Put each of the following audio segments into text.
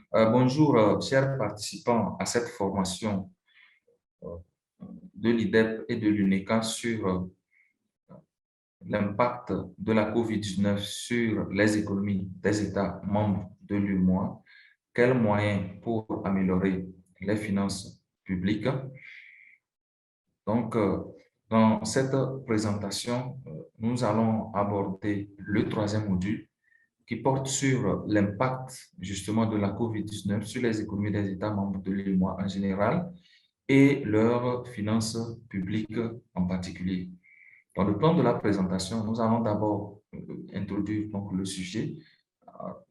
Bonjour, chers participants à cette formation euh, de l'IDEP et de l'UNECA sur l'impact de la COVID-19 sur les économies des États membres de l'UEMOA. Quels moyens pour améliorer les finances publiques? Donc, dans cette présentation, nous allons aborder le troisième module qui porte sur l'impact justement de la COVID-19 sur les économies des États membres de l'UEMOA en général et leurs finances publiques en particulier. Dans le plan de la présentation, nous allons d'abord introduire donc, le sujet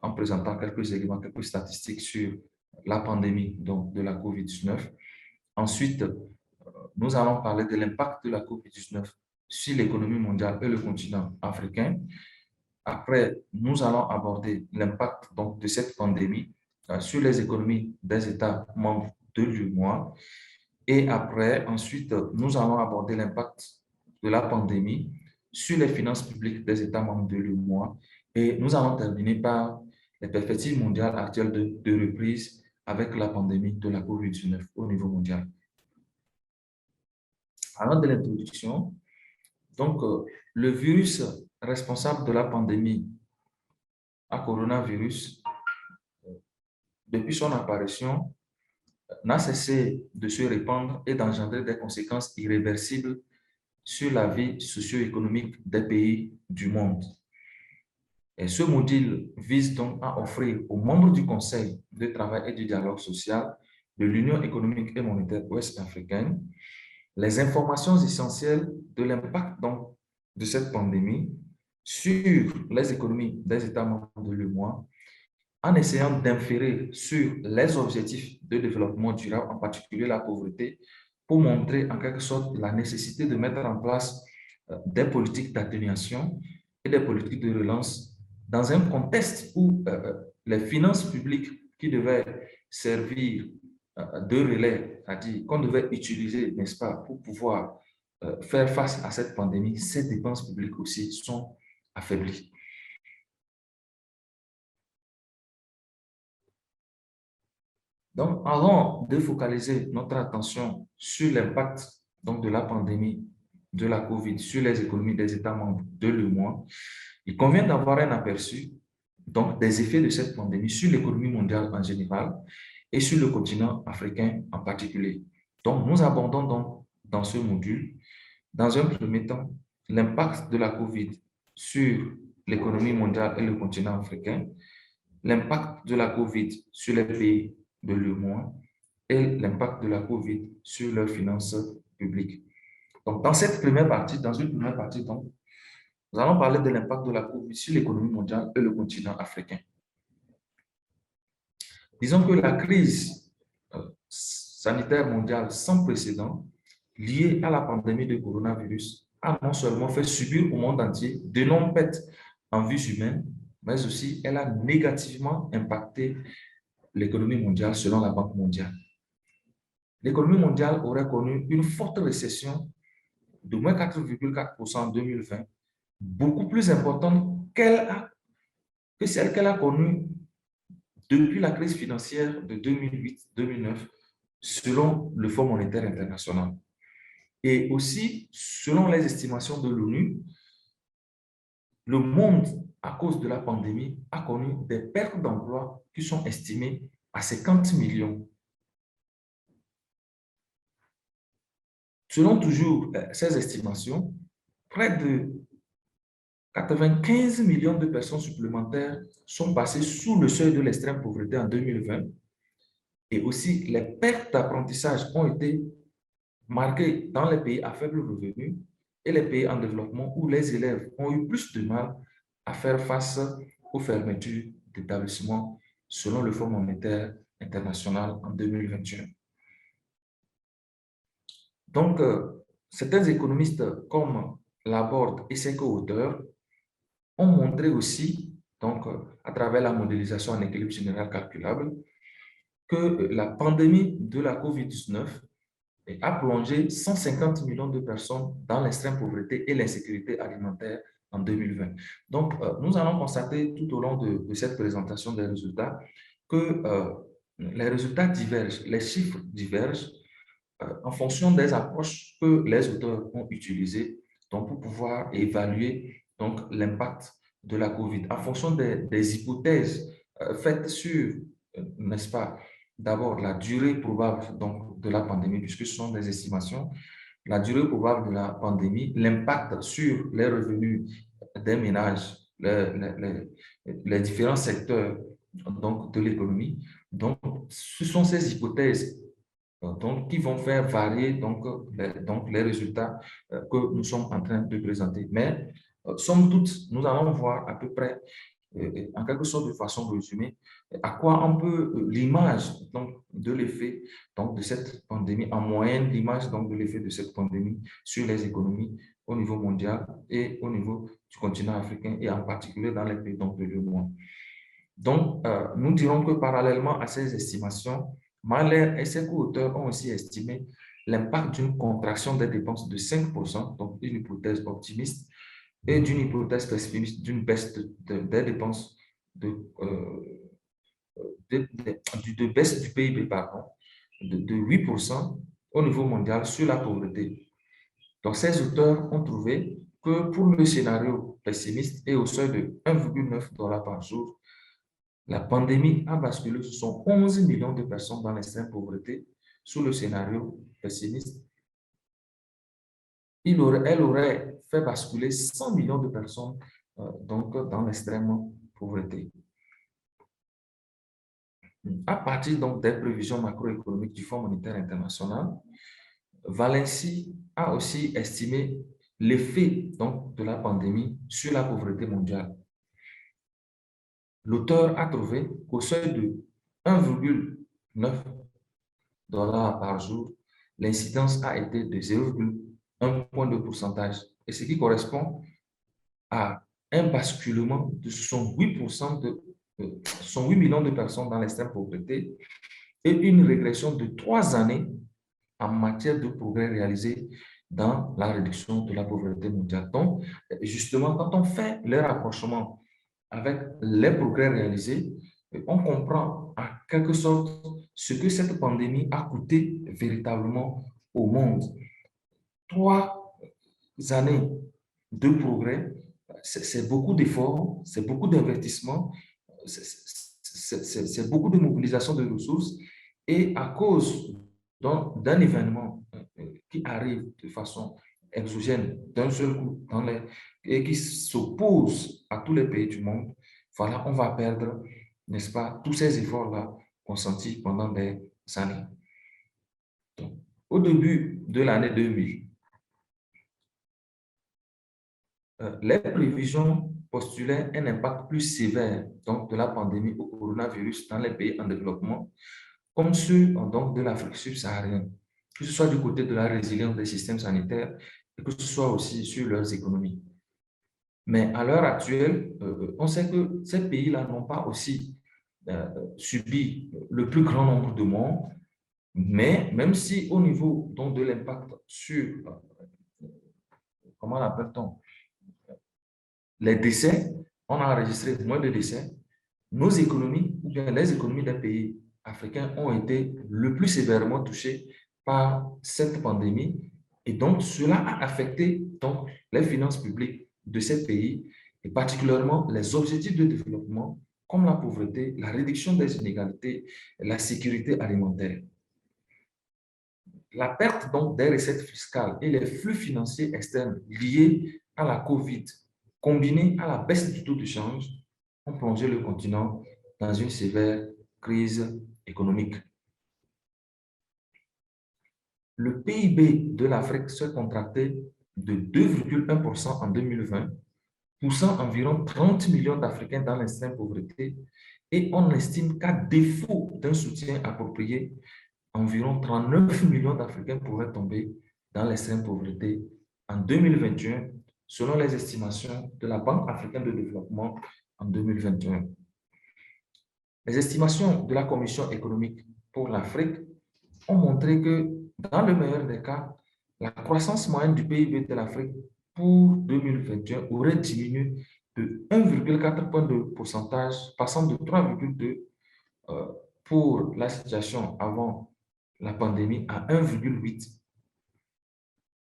en présentant quelques éléments, quelques statistiques sur la pandémie donc, de la COVID-19. Ensuite, nous allons parler de l'impact de la COVID-19 sur l'économie mondiale et le continent africain. Après, nous allons aborder l'impact donc, de cette pandémie sur les économies des États membres de l'UEMOA. Et après, ensuite, nous allons aborder l'impact de la pandémie sur les finances publiques des États membres de l'UEMOA. Et nous allons terminer par les perspectives mondiales actuelles de reprise avec la pandémie de la COVID-19 au niveau mondial. Avant de l'introduction, donc, le virus responsable de la pandémie à coronavirus, depuis son apparition, n'a cessé de se répandre et d'engendrer des conséquences irréversibles sur la vie socio-économique des pays du monde. Et ce module vise donc à offrir aux membres du Conseil de travail et du dialogue social de l'Union économique et monétaire ouest-africaine les informations essentielles de l'impact de cette pandémie sur les économies des États membres de l'UEMOA en essayant d'inférer sur les objectifs de développement durable, en particulier la pauvreté, pour montrer en quelque sorte la nécessité de mettre en place des politiques d'atténuation et des politiques de relance dans un contexte où les finances publiques qui devaient servir de relais, c'est-à-dire qu'on devait utiliser, n'est-ce pas, pour pouvoir faire face à cette pandémie, ces dépenses publiques aussi sont affaiblies. Donc, avant de focaliser notre attention sur l'impact de la pandémie de la COVID sur les économies des États membres de l'UEMOA, il convient d'avoir un aperçu des effets de cette pandémie sur l'économie mondiale en général et sur le continent africain en particulier. Donc, nous abordons donc dans ce module, dans un premier temps, l'impact de la COVID sur l'économie mondiale et le continent africain, l'impact de la COVID sur les pays de l'UEMOA et l'impact de la COVID sur leurs finances publiques. Donc, dans cette première partie, donc, nous allons parler de l'impact de la COVID sur l'économie mondiale et le continent africain. Disons que la crise sanitaire mondiale sans précédent liée à la pandémie de coronavirus a non seulement fait subir au monde entier d'énormes pertes en vies humaines, mais aussi elle a négativement impacté l'économie mondiale selon la Banque mondiale. L'économie mondiale aurait connu une forte récession de moins 4,4% en 2020, beaucoup plus importante que celle qu'elle a connue depuis la crise financière de 2008-2009, selon le Fonds monétaire international. Et aussi, selon les estimations de l'ONU, le monde, à cause de la pandémie, a connu des pertes d'emplois qui sont estimées à 50 millions. Selon toujours ces estimations, près de 95 millions de personnes supplémentaires sont passées sous le seuil de l'extrême pauvreté en 2020. Et aussi, les pertes d'apprentissage ont été marquées dans les pays à faible revenu et les pays en développement où les élèves ont eu plus de mal à faire face aux fermetures d'établissements selon le Fonds monétaire international en 2021. Donc, certains économistes comme Laborde et ses co-auteurs ont montré aussi, à travers la modélisation en équilibre général calculable, que la pandémie de la COVID-19 a plongé 150 millions de personnes dans l'extrême pauvreté et l'insécurité alimentaire en 2020. Donc, nous allons constater tout au long de cette présentation des résultats que les résultats divergent, les chiffres divergent en fonction des approches que les auteurs ont utilisées donc, pour pouvoir évaluer donc, l'impact de la COVID, en fonction des hypothèses faites sur, n'est-ce pas, d'abord la durée probable donc, de la pandémie, puisque ce sont des estimations, la durée probable de la pandémie, l'impact sur les revenus des ménages, les différents secteurs donc, de l'économie. Donc, ce sont ces hypothèses donc, qui vont faire varier donc les résultats que nous sommes en train de présenter. Mais, somme toute, nous allons voir à peu près, en quelque sorte de façon résumée, à quoi on peut, l'image donc, de l'effet donc, de cette pandémie, en moyenne, l'image donc, de l'effet de cette pandémie sur les économies au niveau mondial et au niveau du continent africain et en particulier dans les pays donc, de l'UEMOA. Donc, nous dirons que parallèlement à ces estimations, Mahler et ses co-auteurs ont aussi estimé l'impact d'une contraction des dépenses de 5%, donc une hypothèse optimiste, et d'une hypothèse pessimiste, d'une baisse des dépenses de baisse du PIB, pardon, de 8% au niveau mondial sur la pauvreté. Donc, ces auteurs ont trouvé que pour le scénario pessimiste et au seuil de 1,9 $ par jour, la pandémie a basculé, ce sont 11 millions de personnes dans l'extrême pauvreté. Sous le scénario pessimiste, elle aurait fait basculer 100 millions de personnes donc, dans l'extrême pauvreté. À partir donc, des prévisions macroéconomiques du Fonds monétaire international, Valency a aussi estimé l'effet donc, de la pandémie sur la pauvreté mondiale. L'auteur a trouvé qu'au seuil de 1,9 $ par jour, l'incidence a été de 0,1 point de pourcentage, et ce qui correspond à un basculement de 68%, ce sont 8 millions de personnes dans l'extrême pauvreté et une régression de 3 années en matière de progrès réalisés dans la réduction de la pauvreté mondiale. Donc, justement, quand on fait le rapprochement avec les progrès réalisés, on comprend en quelque sorte ce que cette pandémie a coûté véritablement au monde. 3 années de progrès, c'est beaucoup d'efforts, c'est beaucoup d'investissements, c'est beaucoup de mobilisation de ressources, et à cause d'un événement qui arrive de façon exogène d'un seul coup et qui s'oppose à tous les pays du monde, voilà, on va perdre, n'est-ce pas, tous ces efforts-là consentis pendant des années. Donc, au début de l'année 2000, les prévisions postulaient un impact plus sévère donc, de la pandémie au coronavirus dans les pays en développement, comme ceux donc, de l'Afrique subsaharienne, que ce soit du côté de la résilience des systèmes sanitaires et que ce soit aussi sur leurs économies. Mais à l'heure actuelle, on sait que ces pays-là n'ont pas aussi subi le plus grand nombre de morts, mais même si au niveau donc, de l'impact sur, comment l'appelle-t-on, les décès, on a enregistré moins de décès, nos économies, ou bien les économies des pays africains ont été le plus sévèrement touchées par cette pandémie. Et donc, cela a affecté donc, les finances publiques de ces pays, et particulièrement les objectifs de développement, comme la pauvreté, la réduction des inégalités, la sécurité alimentaire. La perte donc des recettes fiscales et les flux financiers externes liés à la COVID, combinés à la baisse du taux de change, ont plongé le continent dans une sévère crise économique. Le PIB de l'Afrique s'est contracté de 2,1% en 2020, poussant environ 30 millions d'Africains dans l'extrême pauvreté, et on estime qu'à défaut d'un soutien approprié, environ 39 millions d'Africains pourraient tomber dans l'extrême pauvreté en 2021, selon les estimations de la Banque africaine de développement en 2021. Les estimations de la Commission économique pour l'Afrique ont montré que, dans le meilleur des cas, la croissance moyenne du PIB de l'Afrique pour 2021 aurait diminué de 1,4 point de pourcentage, passant de 3,2 euh, pour la situation avant la pandémie à 1,8.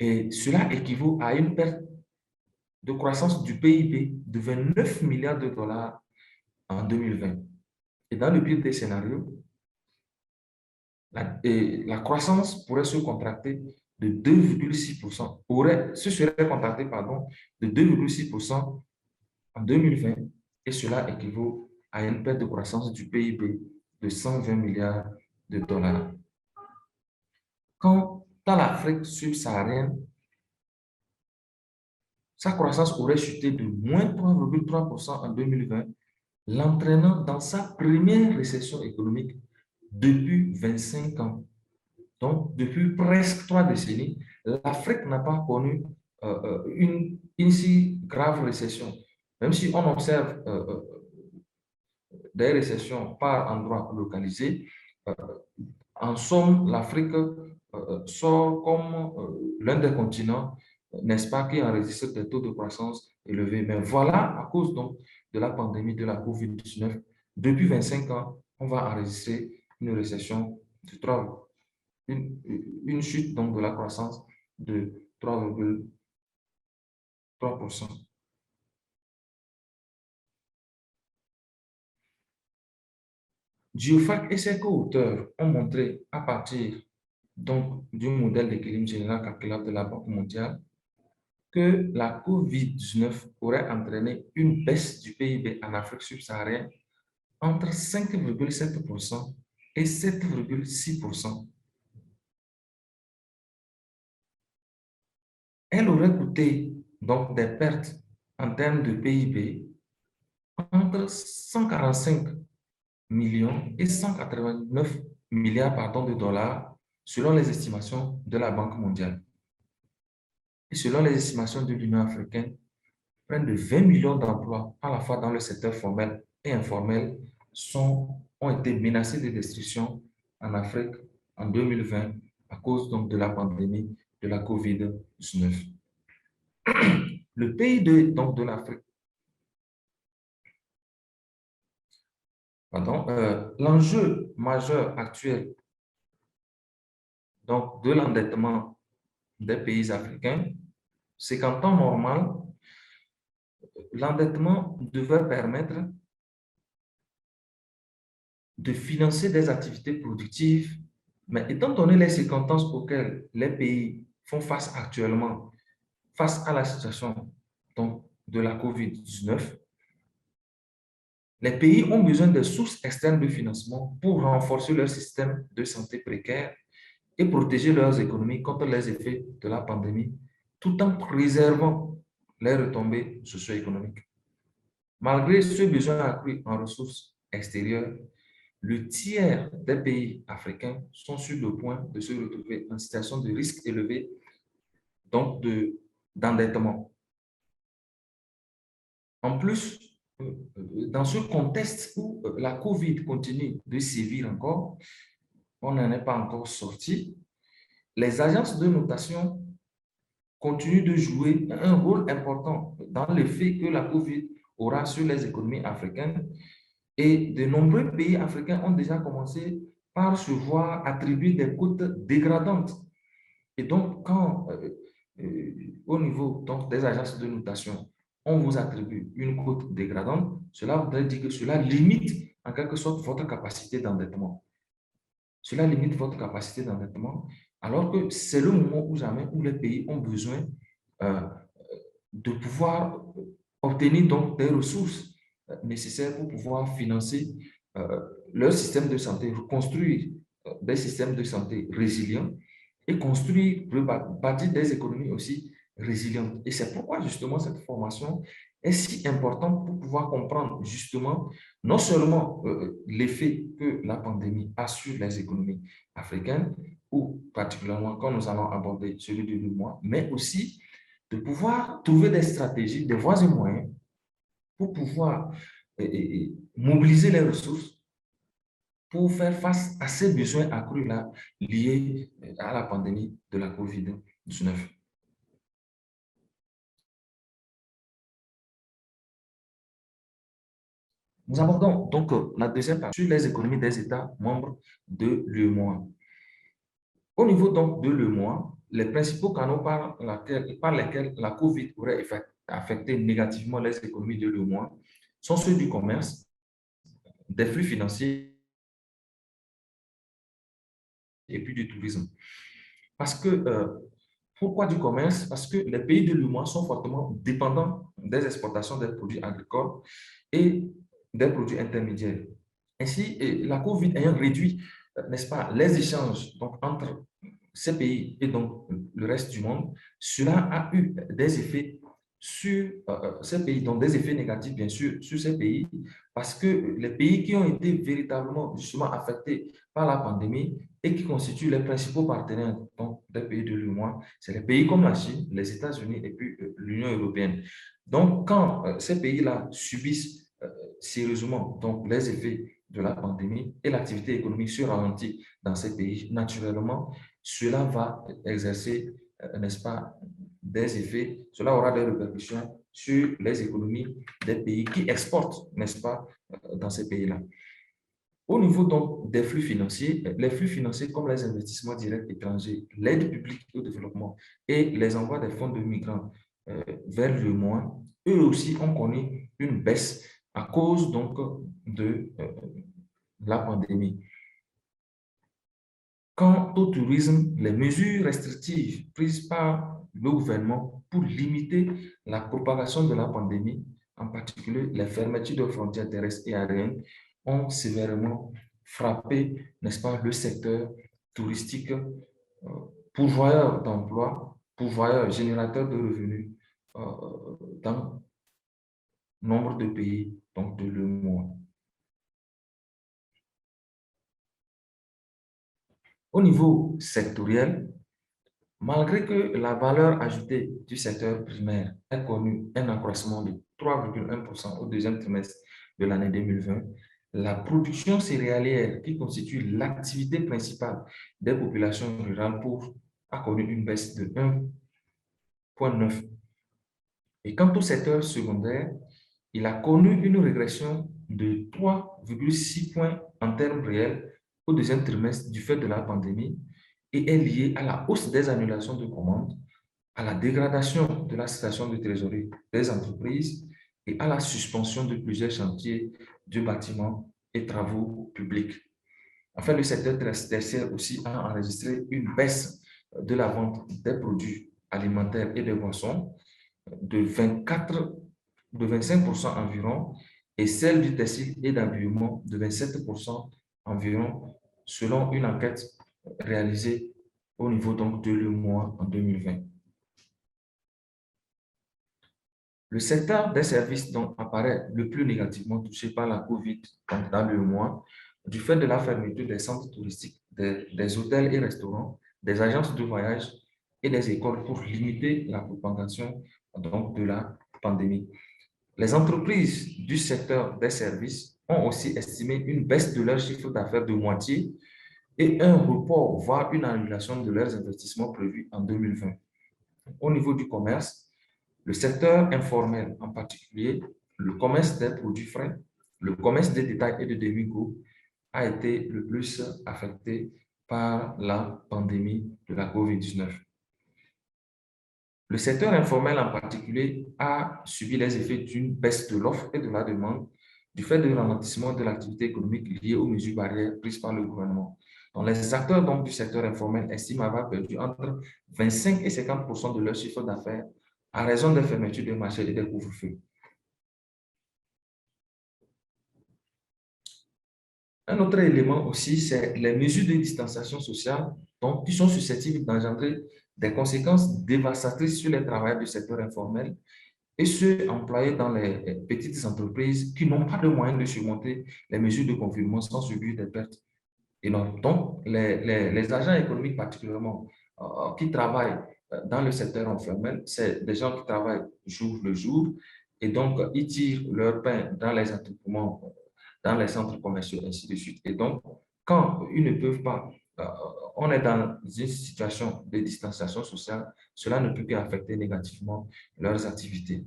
Et cela équivaut à une perte de croissance du PIB de 29 milliards de dollars en 2020. Et dans le pire des scénarios, la croissance pourrait se contracter de 2,6%, se serait contractée, pardon, de 2,6% en 2020, et cela équivaut à une perte de croissance du PIB de 120 milliards de dollars. Quand dans l'Afrique subsaharienne, sa croissance aurait chuté de moins 3,3% en 2020, l'entraînant dans sa première récession économique depuis 25 ans. Donc, depuis presque 3 décennies, l'Afrique n'a pas connu une si grave récession. Même si on observe des récessions par endroits localisés, euh, en somme, l'Afrique sort comme l'un des continents, n'est-ce pas, qui enregistre des taux de croissance élevés. Mais voilà, à cause donc de la pandémie de la COVID-19, depuis 25 ans, on va enregistrer une récession de 3, une chute donc de la croissance de 3,3%. Dioufak et ses co-auteurs ont montré à partir donc du modèle d'équilibre général calculable de la Banque mondiale que la COVID-19 aurait entraîné une baisse du PIB en Afrique subsaharienne entre 5,7% et 7,6%. Elle aurait coûté donc des pertes en termes de PIB entre 145 millions et 189 milliards de dollars selon les estimations de la Banque mondiale. Et selon les estimations de l'Union africaine, près de 20 millions d'emplois, à la fois dans le secteur formel et informel, ont été menacés de destruction en Afrique en 2020 à cause donc de la pandémie de la COVID-19. Le PIB donc de l'Afrique, l'enjeu majeur actuel donc de l'endettement des pays africains, c'est qu'en temps normal, l'endettement devait permettre de financer des activités productives, mais étant donné les circonstances auxquelles les pays font face actuellement, face à la situation donc, de la COVID-19, les pays ont besoin de sources externes de financement pour renforcer leur système de santé précaire et protéger leurs économies contre les effets de la pandémie, tout en préservant les retombées socio-économiques. Malgré ce besoin accru en ressources extérieures, le tiers des pays africains sont sur le point de se retrouver en situation de risque élevé, donc d'endettement. En plus, dans ce contexte où la COVID continue de sévir encore, on n'en est pas encore sorti, les agences de notation continuent de jouer un rôle important dans le fait que la COVID aura sur les économies africaines. Et de nombreux pays africains ont déjà commencé par se voir attribuer des cotes dégradantes. Et donc, quand au niveau donc, des agences de notation, on vous attribue une cote dégradante, cela voudrait dire que cela limite en quelque sorte votre capacité d'endettement. Cela limite votre capacité d'endettement, alors que c'est le moment ou jamais où les pays ont besoin euh, de pouvoir obtenir donc des ressources nécessaires pour pouvoir financer euh, leur système de santé, reconstruire des systèmes de santé résilients et construire, bâtir des économies aussi résilientes. Et c'est pourquoi justement cette formation est si importante pour pouvoir comprendre justement non seulement l'effet que la pandémie a sur les économies africaines, ou particulièrement quand nous allons aborder celui de l'UEMOA, mais aussi de pouvoir trouver des stratégies, des voies et moyens pour pouvoir mobiliser les ressources pour faire face à ces besoins accrus-là liés à la pandémie de la COVID-19. Nous abordons donc la deuxième partie sur les économies des États membres de l'UEMOA. Au niveau donc de l'UEMOA, les principaux canaux par lesquels la COVID aurait affecté négativement les économies de l'UEMOA sont ceux du commerce, des flux financiers et puis du tourisme. Parce que, pourquoi du commerce? Parce que les pays de l'UEMOA sont fortement dépendants des exportations des produits agricoles et des produits intermédiaires. Ainsi, la COVID ayant réduit, n'est-ce pas, les échanges donc, entre ces pays et donc le reste du monde, cela a eu des effets sur ces pays, donc des effets négatifs bien sûr sur ces pays, parce que les pays qui ont été véritablement justement affectés par la pandémie et qui constituent les principaux partenaires donc, des pays de l'UEMOA, c'est les pays comme la Chine, les États-Unis et puis l'Union européenne. Donc, quand ces pays-là subissent sérieusement donc, les effets de la pandémie et l'activité économique se ralentit dans ces pays, naturellement, cela va exercer, n'est-ce pas, des effets, cela aura des répercussions sur les économies des pays qui exportent, n'est-ce pas, dans ces pays-là. Au niveau donc des flux financiers, les flux financiers comme les investissements directs étrangers, l'aide publique au développement et les envois des fonds de migrants vers le moins, eux aussi ont connu une baisse à cause donc de la pandémie. Quant au tourisme, les mesures restrictives prises par le gouvernement pour limiter la propagation de la pandémie, en particulier les fermetures de frontières terrestres et aériennes, ont sévèrement frappé, n'est-ce pas, le secteur touristique, pourvoyeur d'emplois, pourvoyeur générateur de revenus dans nombre de pays, donc de l'UEMOA. Au niveau sectoriel, malgré que la valeur ajoutée du secteur primaire ait connu un accroissement de 3,1% au deuxième trimestre de l'année 2020, la production céréalière, qui constitue l'activité principale des populations rurales pauvres, a connu une baisse de 1,9. Et quant au secteur secondaire, il a connu une régression de 3,6 points en termes réels au deuxième trimestre du fait de la pandémie et est lié à la hausse des annulations de commandes, à la dégradation de la situation de trésorerie des entreprises et à la suspension de plusieurs chantiers de bâtiments et travaux publics. Enfin, le secteur tertiaire aussi a enregistré une baisse de la vente des produits alimentaires et des boissons de 25% environ et celle du textile et d'habillement de 27% environ, selon une enquête réalisée au niveau donc de l'UEMOA en 2020. Le secteur des services donc, apparaît le plus négativement touché par la COVID dans l'UEMOA du fait de la fermeture des centres touristiques, des hôtels et restaurants, des agences de voyage et des écoles pour limiter la propagation donc, de la pandémie. Les entreprises du secteur des services ont aussi estimé une baisse de leur chiffre d'affaires de moitié et un report, voire une annulation de leurs investissements prévus en 2020. Au niveau du commerce, le secteur informel en particulier, le commerce des produits frais, le commerce des détails et de demi-gros a été le plus affecté par la pandémie de la COVID-19. Le secteur informel en particulier a subi les effets d'une baisse de l'offre et de la demande du fait du ralentissement de l'activité économique liée aux mesures barrières prises par le gouvernement. Donc, les acteurs donc, du secteur informel estiment avoir perdu entre 25 et 50% de leur chiffre d'affaires à raison des fermetures de marchés et des couvre-feux. Un autre élément aussi, c'est les mesures de distanciation sociale donc, qui sont susceptibles d'engendrer des conséquences dévastatrices sur les travailleurs du secteur informel et ceux employés dans les petites entreprises qui n'ont pas de moyens de surmonter les mesures de confinement sans subir des pertes énormes. Donc, les agents économiques particulièrement qui travaillent dans le secteur informel, c'est des gens qui travaillent jour le jour et donc ils tirent leur pain dans les entrepôts, dans les centres commerciaux, ainsi de suite. Et donc, quand ils ne peuvent pas, on est dans une situation de distanciation sociale, cela ne peut qu'affecter négativement leurs activités.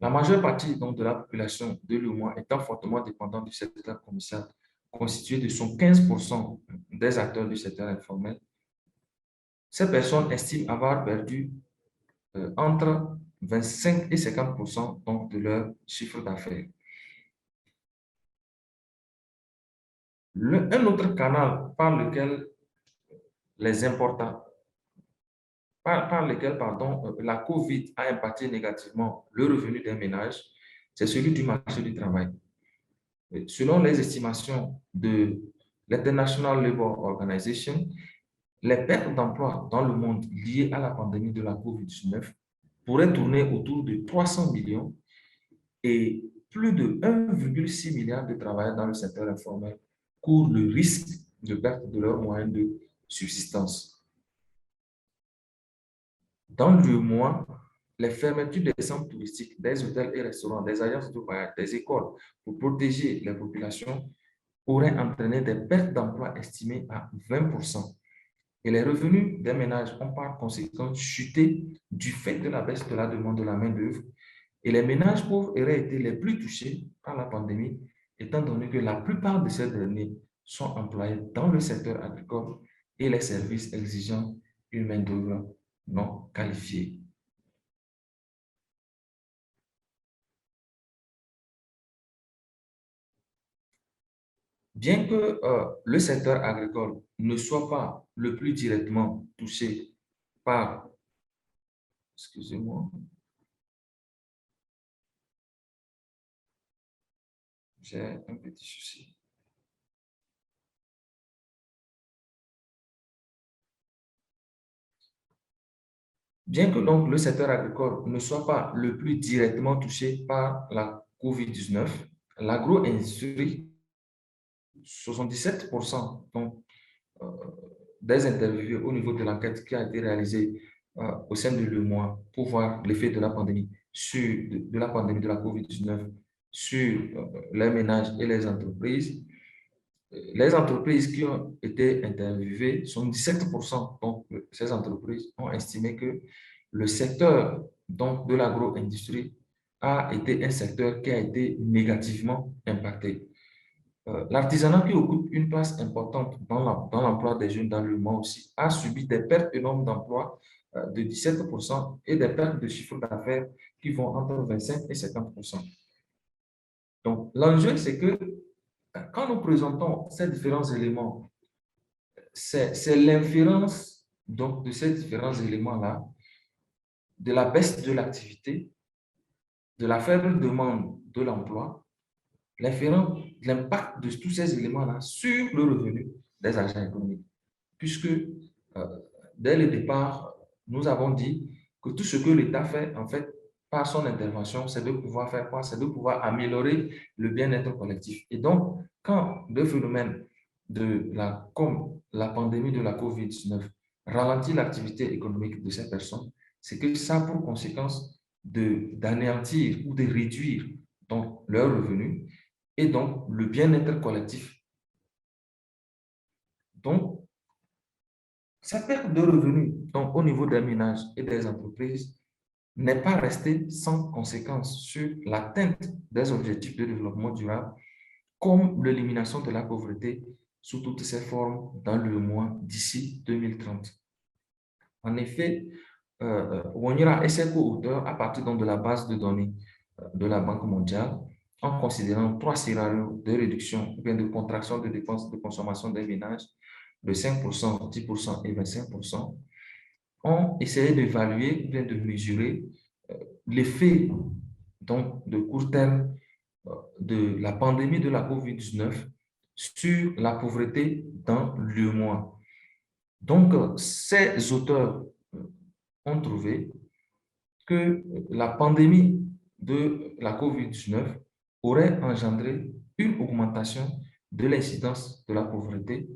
La majeure partie donc, de la population de l'UEMOA étant fortement dépendante du secteur commercial, constitué de 15% des acteurs du secteur informel, ces personnes estiment avoir perdu entre 25 et 50% donc, de leur chiffre d'affaires. Un autre canal par lequel les importants, par lequel pardon, la COVID a impacté négativement le revenu des ménages, c'est celui du marché du travail. Selon les estimations de l'International Labour Organization, les pertes d'emplois dans le monde liées à la pandémie de la COVID-19 pourraient tourner autour de 300 millions et plus de 1,6 milliard de travailleurs dans le secteur informel courent le risque de perte de leurs moyens de subsistance. Dans le mois, les fermetures des centres touristiques, des hôtels et restaurants, des agences de voyage, des écoles pour protéger les populations auraient entraîné des pertes d'emplois estimées à 20%. Et les revenus des ménages ont par conséquent chuté du fait de la baisse de la demande de la main-d'œuvre. Et les ménages pauvres auraient été les plus touchés par la pandémie, étant donné que la plupart de ces derniers sont employés dans le secteur agricole et les services exigeant une main-d'œuvre non qualifiée. Bien que le secteur agricole ne soit pas le plus directement touché par, excusez-moi, j'ai un petit souci. Bien que donc le secteur agricole ne soit pas le plus directement touché par la COVID-19, l'agro-industrie, 77% donc, euh, des interviewés au niveau de l'enquête qui a été réalisée au sein de l'UEMOA pour voir l'effet de la pandémie de la pandémie de la COVID-19 sur les ménages et les entreprises. Les entreprises qui ont été interviewées sont 17%. Donc, ces entreprises ont estimé que le secteur donc, de l'agro-industrie a été un secteur qui a été négativement impacté. L'artisanat qui occupe une place importante dans l'emploi des jeunes dans le monde aussi a subi des pertes énormes d'emplois de 17% et des pertes de chiffre d'affaires qui vont entre 25 et 50%. Donc, l'enjeu, c'est que quand nous présentons ces différents éléments, c'est l'inférence donc de ces différents éléments-là, de la baisse de l'activité, de la faible demande de l'emploi, l'impact de tous ces éléments-là sur le revenu des agents économiques. Puisque dès le départ, nous avons dit que tout ce que l'État fait, en fait, par son intervention, c'est de pouvoir faire quoi? C'est de pouvoir améliorer le bien-être collectif. Et donc, quand le phénomène comme la pandémie de la COVID-19 ralentit l'activité économique de ces personnes, c'est que ça a pour conséquence d'anéantir ou de réduire donc, leurs revenus et donc le bien-être collectif. Donc, cette perte de revenus donc, au niveau des ménages et des entreprises n'est pas restée sans conséquence sur l'atteinte des objectifs de développement durable, comme l'élimination de la pauvreté sous toutes ses formes dans le mois d'ici 2030. En effet, Wonyira et ses co-auteurs, à partir donc, de la base de données de la Banque mondiale, en considérant trois scénarios de réduction ou bien de contraction de dépenses de consommation des ménages de 5%, 10% et 25%, ont essayé d'évaluer ou bien de mesurer l'effet donc, de court terme de la pandémie de la COVID-19 sur la pauvreté dans le mois. Donc, ces auteurs ont trouvé que la pandémie de la COVID-19 aurait engendré une augmentation de l'incidence de la pauvreté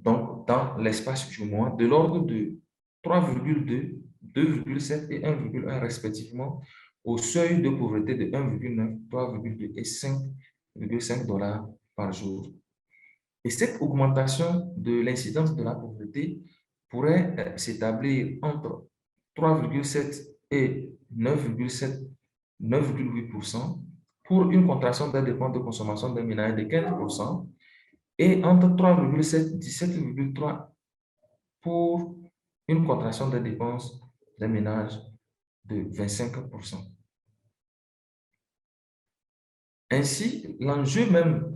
donc dans l'espace du mois de l'ordre de 3,2, 2,7 et 1,1 respectivement au seuil de pauvreté de 1,9, 3,2 et 5,5 dollars par jour. Et cette augmentation de l'incidence de la pauvreté pourrait s'établir entre 3,7 et 9,7, 9,8% pour une contraction des dépenses de consommation des ménages de 15% et entre 3,7 et 17,3 pour une contraction des dépenses des ménages de 25%. Ainsi, l'enjeu même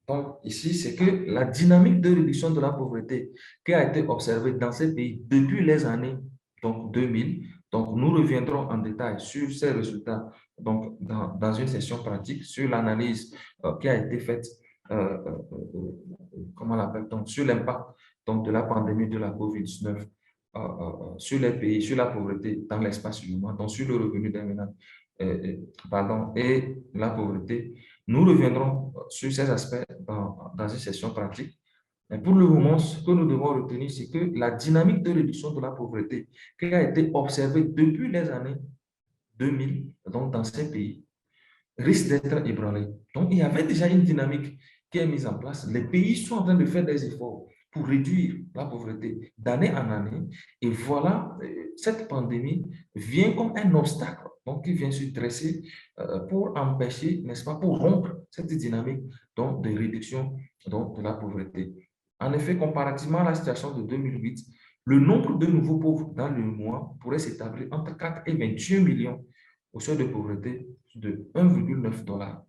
donc ici, c'est que la dynamique de réduction de la pauvreté qui a été observée dans ces pays depuis les années donc 2000, donc nous reviendrons en détail sur ces résultats donc dans une session pratique sur l'analyse qui a été faite, comment on l'appelle, donc sur l'impact donc de la pandémie de la COVID-19 sur les pays, sur la pauvreté dans l'espace humain, donc sur le revenu des ménages pardon, et la pauvreté. Nous reviendrons sur ces aspects dans une session pratique. Mais pour le moment, ce que nous devons retenir, c'est que la dynamique de réduction de la pauvreté qui a été observée depuis les années 2000, donc dans ces pays, risque d'être ébranlée. Donc, il y avait déjà une dynamique qui est mise en place. Les pays sont en train de faire des efforts pour réduire la pauvreté d'année en année. Et voilà, cette pandémie vient comme un obstacle, donc qui vient se dresser pour empêcher, n'est-ce pas, pour rompre cette dynamique donc, de réduction donc, de la pauvreté. En effet, comparativement à la situation de 2008, le nombre de nouveaux pauvres dans le mois pourrait s'établir entre 4 et 21 millions au seuil de pauvreté de 1,9 $.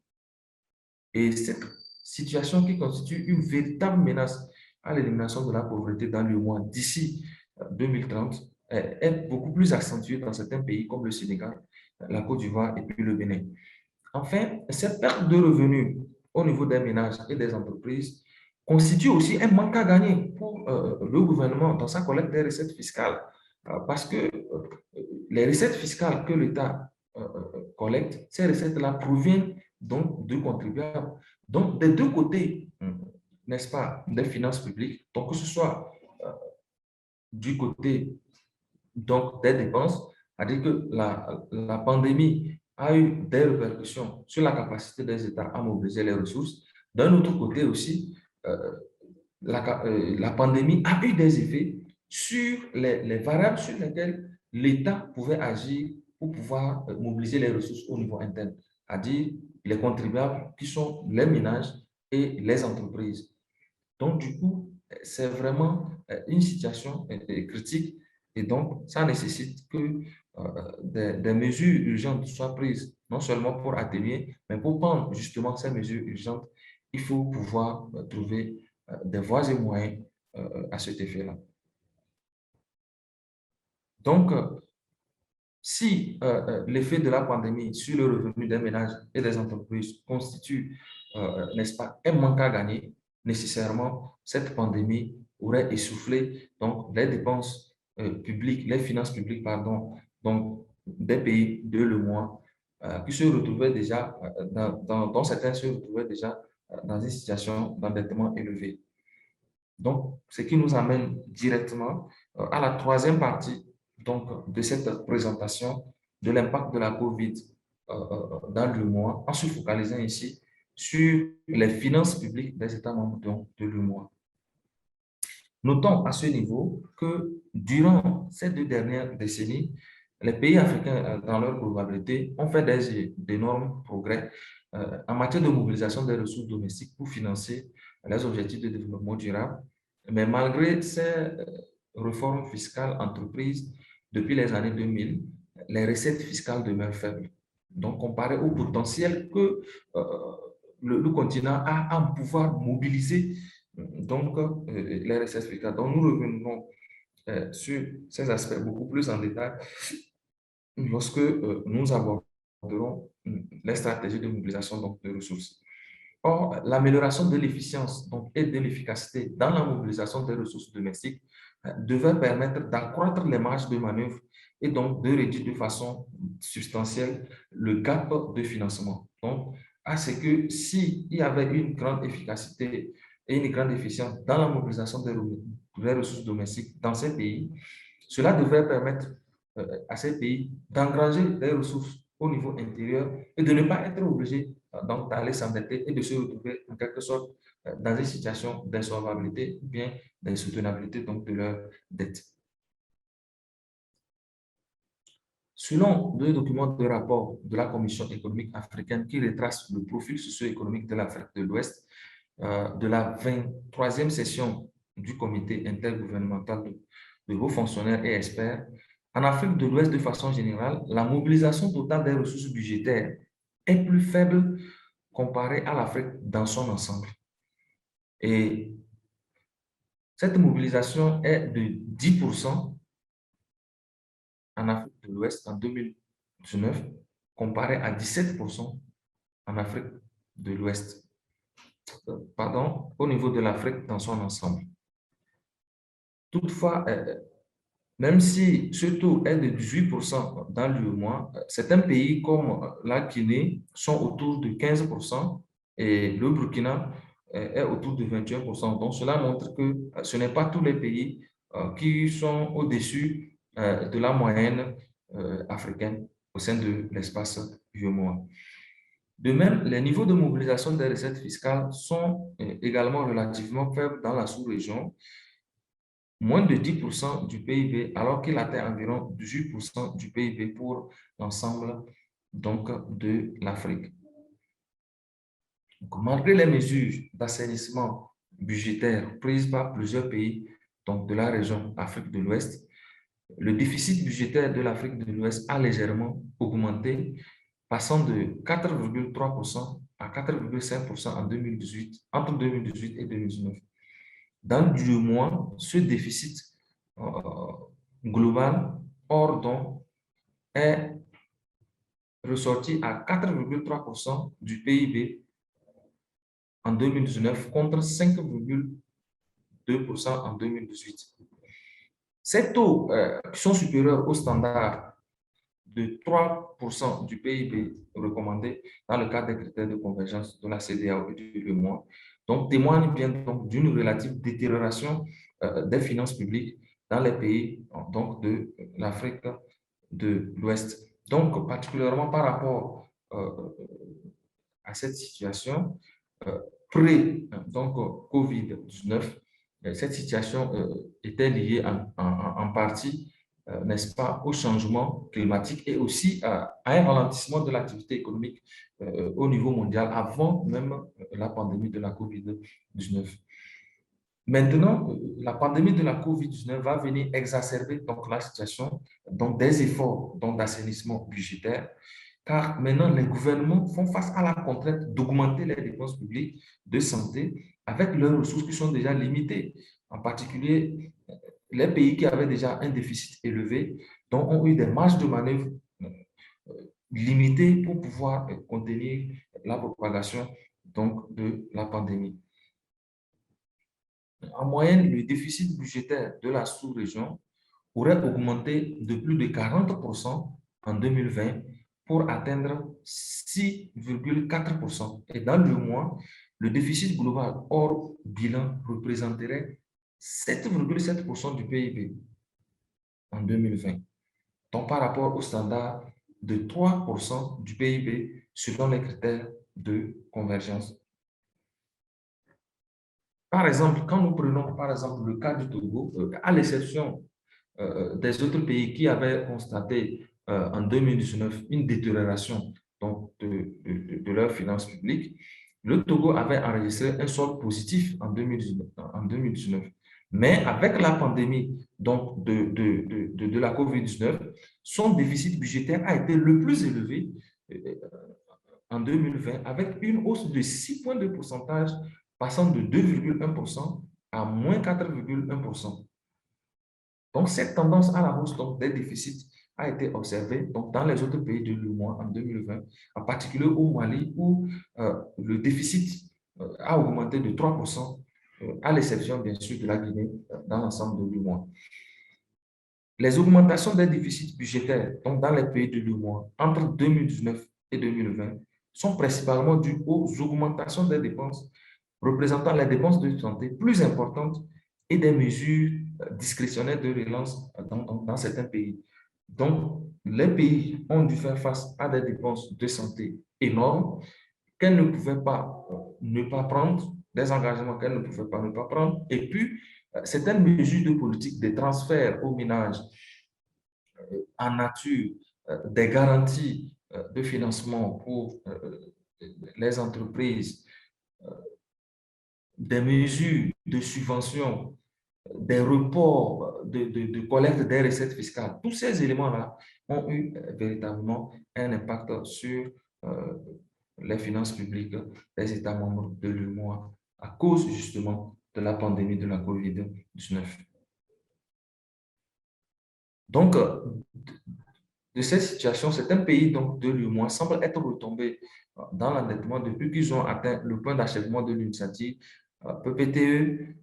Et cette situation qui constitue une véritable menace à l'élimination de la pauvreté dans le mois d'ici 2030 est beaucoup plus accentuée dans certains pays comme le Sénégal, la Côte d'Ivoire et puis le Bénin. Enfin, cette perte de revenus au niveau des ménages et des entreprises constitue aussi un manque à gagner pour le gouvernement dans sa collecte des recettes fiscales. Parce que les recettes fiscales que l'État collecte, ces recettes-là proviennent donc du contribuable. Donc, des deux côtés, n'est-ce pas, des finances publiques, donc que ce soit du côté donc, des dépenses, c'est-à-dire que la pandémie a eu des répercussions sur la capacité des États à mobiliser les ressources. D'un autre côté aussi, la pandémie a eu des effets sur les variables sur lesquelles l'État pouvait agir pour pouvoir mobiliser les ressources au niveau interne, c'est-à-dire les contribuables qui sont les ménages et les entreprises. Donc, du coup, c'est vraiment une situation critique et donc, ça nécessite que des mesures urgentes soient prises, non seulement pour atténuer, mais pour prendre justement ces mesures urgentes, il faut pouvoir trouver des voies et moyens à cet effet-là. Donc, si l'effet de la pandémie sur le revenu des ménages et des entreprises constitue, n'est-ce pas, un manque à gagner, nécessairement, cette pandémie aurait essoufflé donc, les dépenses publiques, les finances publiques, pardon, donc, des pays de l'UEMOA qui se retrouvaient déjà, dont certains se retrouvaient déjà dans une situation d'endettement élevé. Donc, ce qui nous amène directement à la troisième partie donc, de cette présentation de l'impact de la COVID dans l'UEMOA, en se focalisant ici sur les finances publiques des États membres de l'UEMOA. Notons à ce niveau que durant ces 2 dernières décennies, les pays africains, dans leur globalité, ont fait d'énormes progrès en matière de mobilisation des ressources domestiques pour financer les objectifs de développement durable. Mais malgré ces réformes fiscales entreprises depuis les années 2000, les recettes fiscales demeurent faibles. Donc, comparé au potentiel que le continent a à pouvoir mobiliser donc les recettes fiscales. Donc, nous revenons sur ces aspects beaucoup plus en détail lorsque nous aborderons les stratégies de mobilisation donc, de ressources. Or, l'amélioration de l'efficience et de l'efficacité dans la mobilisation des ressources domestiques devait permettre d'accroître les marges de manœuvre et donc de réduire de façon substantielle le gap de financement. Donc, à ce que s'il y avait une grande efficacité et une grande efficience dans la mobilisation des ressources domestiques dans ces pays, cela devrait permettre à ces pays d'engranger des ressources au niveau intérieur et de ne pas être obligés donc d'aller s'endetter et de se retrouver en quelque sorte dans une situation d'insolvabilité ou bien d'insoutenabilité donc de leur dette. Selon deux documents de rapport de la Commission économique africaine qui retrace le profil socio-économique de l'Afrique de l'Ouest, de la 23e session du comité intergouvernemental de hauts fonctionnaires et experts, en Afrique de l'Ouest, de façon générale, la mobilisation totale des ressources budgétaires est plus faible comparée à l'Afrique dans son ensemble. Et cette mobilisation est de 10% en Afrique de l'Ouest en 2019, comparé à 17% en Afrique de l'Ouest, pardon, au niveau de l'Afrique dans son ensemble. Toutefois, même si ce taux est de 18% dans l'UEMOA, certains pays comme la Guinée sont autour de 15% et le Burkina est autour de 21%. Donc, cela montre que ce n'est pas tous les pays qui sont au-dessus de la moyenne africaine au sein de l'espace UEMOA. De même, les niveaux de mobilisation des recettes fiscales sont également relativement faibles dans la sous-région, moins de 10% du PIB, alors qu'il atteint environ 18% du PIB pour l'ensemble de l'Afrique. Malgré les mesures d'assainissement budgétaire prises par plusieurs pays de la région Afrique de l'Ouest, le déficit budgétaire de l'Afrique de l'Ouest a légèrement augmenté, passant de 4,3% à 4,5% en 2018, entre 2018 et 2019. Dans le mois, ce déficit global hors don est ressorti à 4,3% du PIB en 2019 contre 5,2% en 2018. Ces taux qui sont supérieurs au standard de 3% du PIB recommandé dans le cadre des critères de convergence de la CEDEAO et du l'UEMOA, donc témoignent bien d'une relative détérioration des finances publiques dans les pays de l'Afrique de l'Ouest. Donc, particulièrement par rapport à cette situation, pré-COVID-19, cette situation était liée en partie, n'est-ce pas, au changement climatique et aussi à un ralentissement de l'activité économique au niveau mondial avant même la pandémie de la COVID-19. Maintenant, la pandémie de la COVID-19 va venir exacerber la situation, des efforts d'assainissement budgétaire, car maintenant les gouvernements font face à la contrainte d'augmenter les dépenses publiques de santé avec leurs ressources qui sont déjà limitées. En particulier, les pays qui avaient déjà un déficit élevé, ont eu des marges de manœuvre limitées pour pouvoir contenir la propagation de la pandémie. En moyenne, le déficit budgétaire de la sous-région aurait augmenté de plus de 40% en 2020 pour atteindre 6,4%. Et dans le mois, le déficit global hors bilan représenterait 7,7% du PIB en 2020. Donc, par rapport au standard de 3% du PIB selon les critères de convergence. Par exemple, quand nous prenons par exemple le cas du Togo, à l'exception des autres pays qui avaient constaté en 2019 une détérioration de leurs finances publiques, le Togo avait enregistré un solde positif en 2019. Mais avec la pandémie de la COVID-19, son déficit budgétaire a été le plus élevé en 2020 avec une hausse de 6 points de pourcentage passant de 2,1% à moins 4,1%. Donc, cette tendance à la hausse des déficits a été observée dans les autres pays de l'UEMOA en 2020, en particulier au Mali, où le déficit a augmenté de 3%, à l'exception, bien sûr, de la Guinée dans l'ensemble de l'UEMOA. Les augmentations des déficits budgétaires dans les pays de l'UEMOA entre 2019 et 2020 sont principalement dues aux augmentations des dépenses représentant les dépenses de santé plus importantes et des mesures discrétionnaires de relance dans certains pays. Donc, les pays ont dû faire face à des dépenses de santé énormes qu'elles ne pouvaient pas ne pas prendre, des engagements qu'elles ne pouvaient pas ne pas prendre, et puis certaines mesures de politique, des transferts aux ménages en nature des garanties de financement pour les entreprises, des mesures de subvention, des reports de collecte des recettes fiscales. Tous ces éléments-là ont eu véritablement un impact sur les finances publiques des États membres de l'UEMOA à cause justement de la pandémie de la COVID-19. Donc, de cette situation, certains pays donc, de l'UEMOA semblent être retombés dans l'endettement depuis qu'ils ont atteint le point d'achèvement de l'initiative PPTE.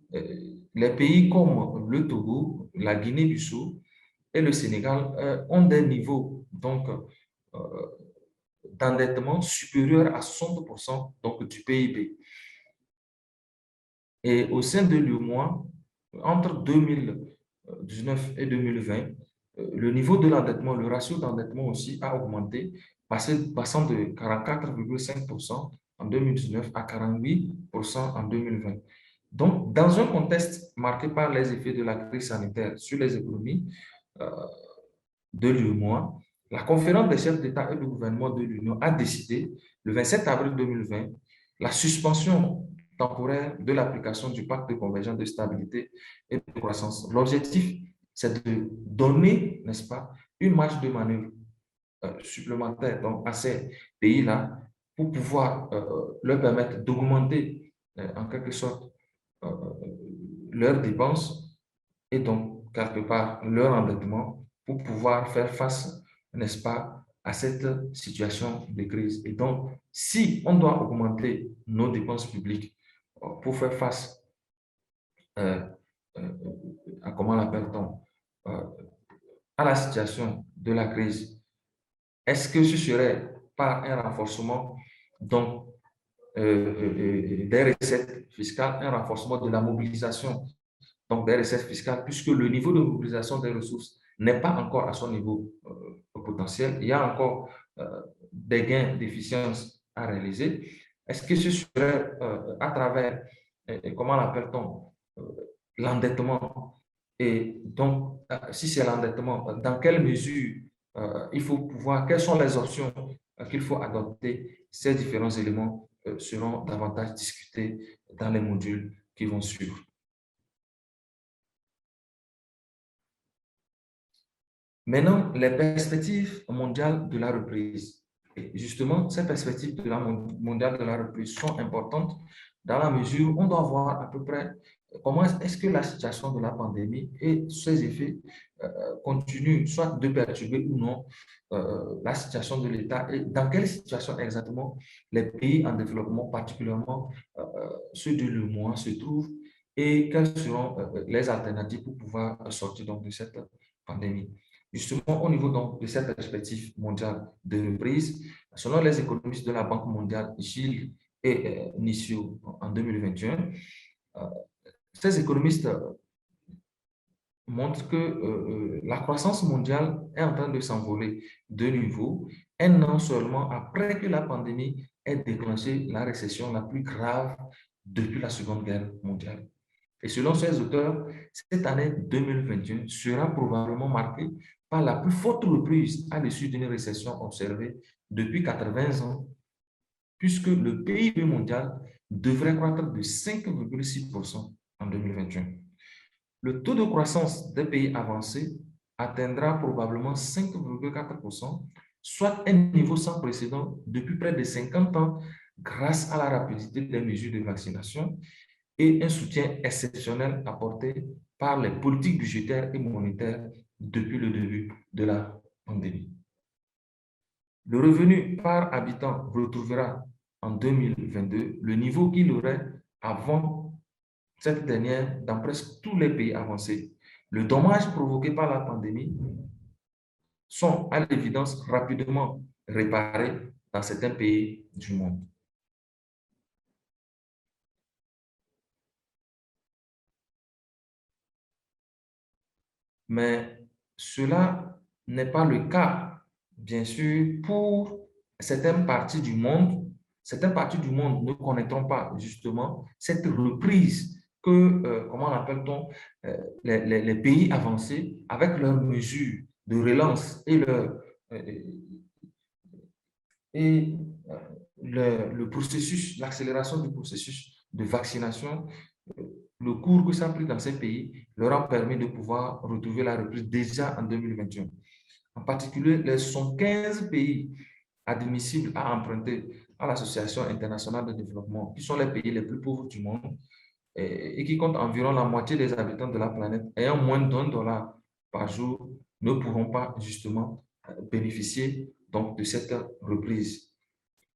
Les pays comme le Togo, la Guinée-Bissau et le Sénégal ont des niveaux donc, d'endettement supérieurs à 60% donc, du PIB. Et au sein de l'UEMOA, entre 2019 et 2020, le niveau de l'endettement, le ratio d'endettement aussi a augmenté, passant de 44,5% en 2019 à 48% en 2020. Donc, dans un contexte marqué par les effets de la crise sanitaire sur les économies euh, de l'UEMOA, la conférence des chefs d'État et de gouvernement de l'Union a décidé, le 27 avril 2020, la suspension temporaire de l'application du pacte de convergence de stabilité et de croissance. L'objectif, c'est de donner, n'est-ce pas, une marge de manœuvre supplémentaire donc, à ces pays-là pour pouvoir leur permettre d'augmenter en quelque sorte euh, leurs dépenses et donc quelque part leur endettement pour pouvoir faire face, n'est-ce pas, à cette situation de crise. Et donc, si on doit augmenter nos dépenses publiques pour faire face euh, euh, à, comment l'appelle-t-on, euh, à la situation de la crise, est-ce que ce serait par un renforcement donc, des recettes fiscales, un renforcement de la mobilisation donc des recettes fiscales, puisque le niveau de mobilisation des ressources n'est pas encore à son niveau potentiel. Il y a encore des gains d'efficience à réaliser. Est-ce que ce serait à travers, comment l'appelle-t-on, l'endettement? Et donc, si c'est l'endettement, dans quelle mesure il faut pouvoir, quelles sont les options qu'il faut adopter? Ces différents éléments seront davantage discutés dans les modules qui vont suivre. Maintenant, les perspectives mondiales de la reprise. Et justement, ces perspectives mondiales de la reprise sont importantes dans la mesure où on doit voir à peu près comment est-ce que la situation de la pandémie et ses effets continuent soit de perturber ou non la situation de l'État et dans quelle situation exactement les pays en développement, particulièrement ceux de l'UEMOA, se trouvent et quelles seront les alternatives pour pouvoir sortir donc, de cette pandémie. Justement, au niveau donc, de cette perspective mondiale de reprise, selon les économistes de la Banque mondiale, Gilles et Nissio, en 2021, euh, ces économistes montrent que la croissance mondiale est en train de s'envoler de nouveau, un an seulement après que la pandémie ait déclenché la récession la plus grave depuis la Seconde Guerre mondiale. Et selon ces auteurs, cette année 2021 sera probablement marquée par la plus forte reprise à l'issue d'une récession observée depuis 80 ans, puisque le PIB mondial devrait croître de 5,6% en 2021. Le taux de croissance des pays avancés atteindra probablement 5,4%, soit un niveau sans précédent depuis près de 50 ans grâce à la rapidité des mesures de vaccination et un soutien exceptionnel apporté par les politiques budgétaires et monétaires depuis le début de la pandémie. Le revenu par habitant retrouvera en 2022 le niveau qu'il aurait avant cette dernière dans presque tous les pays avancés. Le dommage provoqué par la pandémie sont à l'évidence rapidement réparés dans certains pays du monde. Mais cela n'est pas le cas, bien sûr, pour certaines parties du monde. Certaines parties du monde ne connaîtront pas justement cette reprise que, comment l'appelle-t-on, les pays avancés, avec leurs mesures de relance et leurs et le processus, l'accélération du processus de vaccination, euh, le cours que ça a pris dans ces pays leur a permis de pouvoir retrouver la reprise déjà en 2021. En particulier, les 15 pays admissibles à emprunter à l'Association internationale de développement, qui sont les pays les plus pauvres du monde et qui comptent environ la moitié des habitants de la planète, ayant moins d'1 dollar par jour, ne pourront pas justement bénéficier donc de cette reprise.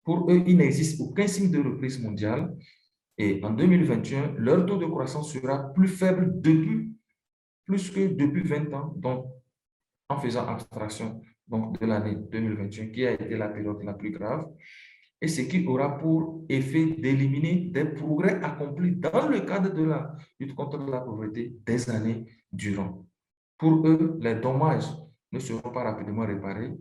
Pour eux, il n'existe aucun signe de reprise mondiale et en 2021, leur taux de croissance sera plus faible plus que depuis 20 ans, donc en faisant abstraction donc, de l'année 2021 qui a été la période la plus grave, et ce qui aura pour effet d'éliminer des progrès accomplis dans le cadre de la lutte contre la pauvreté des années durant. Pour eux, les dommages ne seront pas rapidement réparés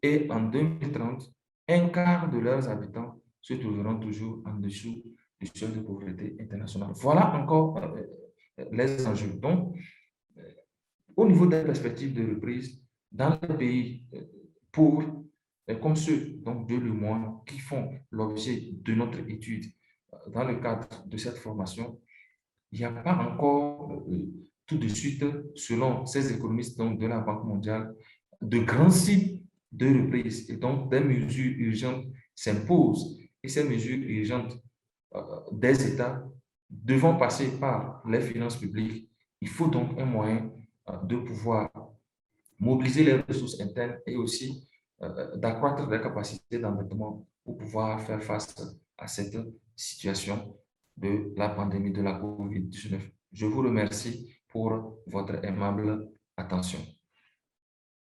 et en 2030, un quart de leurs habitants se trouveront toujours en dessous du seuil de pauvreté internationale. Voilà encore les enjeux. Donc, au niveau des perspectives de reprise, dans les pays pauvres, comme ceux donc, de l'UEMOA qui font l'objet de notre étude dans le cadre de cette formation, il n'y a pas encore tout de suite, selon ces économistes donc, de la Banque mondiale, de grands signes de reprise. Et donc, des mesures urgentes s'imposent. Et ces mesures urgentes des États devant passer par les finances publiques, il faut donc un moyen de pouvoir mobiliser les ressources internes et aussi d'accroître les capacités d'endettement pour pouvoir faire face à cette situation de la pandémie de la COVID-19. Je vous remercie pour votre aimable attention.